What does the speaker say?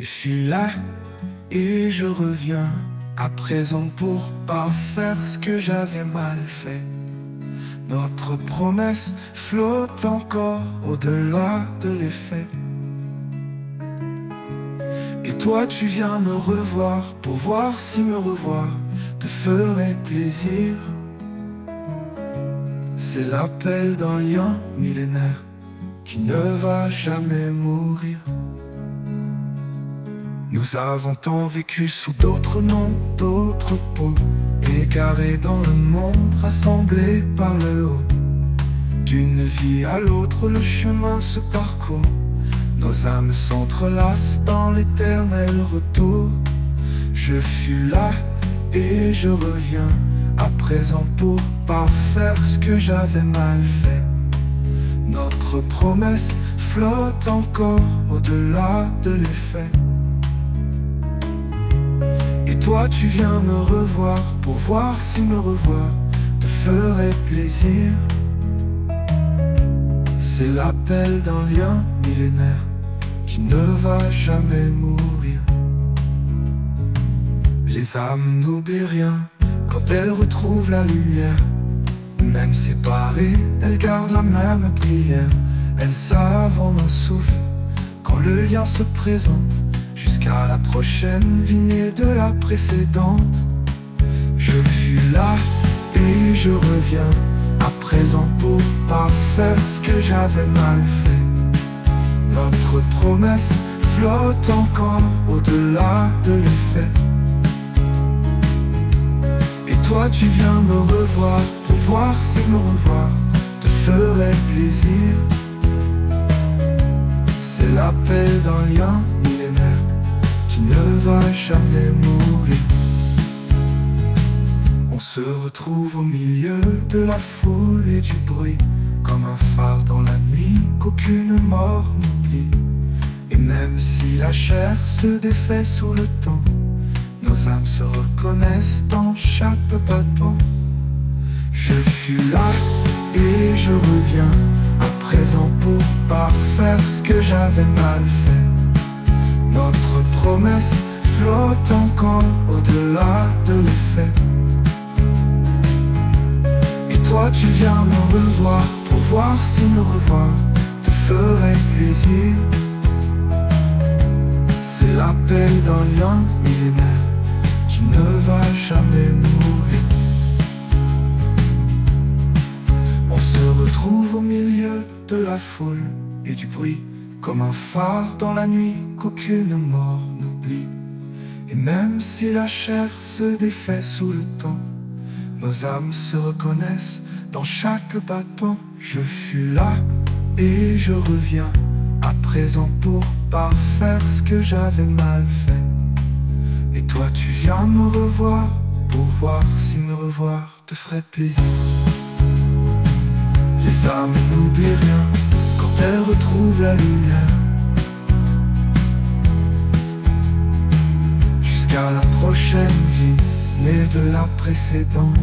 Je suis là et je reviens à présent pour parfaire ce que j'avais mal fait. Notre promesse flotte encore au-delà de l'effet. Et toi tu viens me revoir pour voir si me revoir te ferait plaisir. C'est l'appel d'un lien millénaire qui ne va jamais mourir. Nous avons tant vécu sous d'autres noms, d'autres peaux, égarés dans le monde, rassemblés par le haut. D'une vie à l'autre, le chemin se parcourt. Nos âmes s'entrelacent dans l'éternel retour. Je fus là et je reviens à présent pour parfaire ce que j'avais mal fait. Notre promesse flotte encore au-delà de l'effet. Et toi tu viens me revoir pour voir si me revoir te ferait plaisir. C'est l'appel d'un lien millénaire qui ne va jamais mourir. Les âmes n'oublient rien quand elles retrouvent la lumière. Même séparées, elles gardent la même prière. Elles savent en un souffle quand le lien se présente, jusqu'à la prochaine lignée de la précédente. Je fus là et je reviens à présent pour parfaire ce que j'avais mal fait. Notre promesse flotte encore au-delà de l'effet. Et toi tu viens me revoir pour voir si me revoir te ferait plaisir. C'est l'appel d'un lien millénaire qui ne va jamais mourir. On se retrouve au milieu de la foule et du bruit, comme un phare dans la nuit qu'aucune mort n'oublie. Et même si la chair se défait sous le temps, nos âmes se reconnaissent dans chaque battement. Je fus là et je reviens à présent pour parfaire ce que j'avais mal fait. Notre promesse flotte encore au-delà de l'effet. Et toi tu viens me revoir pour voir si me revoir te ferait plaisir. C'est l'appel d'un lien millénaire qui ne va jamais mourir. On se retrouve au milieu de la foule et du bruit, comme un phare dans la nuit qu'aucune mort n'oublie. Et même si la chair se défait sous le temps, nos âmes se reconnaissent dans chaque battement. Je fus là et je reviens à présent pour parfaire ce que j'avais mal fait. Et toi tu viens me revoir pour voir si me revoir te ferait plaisir. Les âmes n'oublient rien quand elles retrouvent la lumière, jusqu'à la prochaine vie née de la précédente.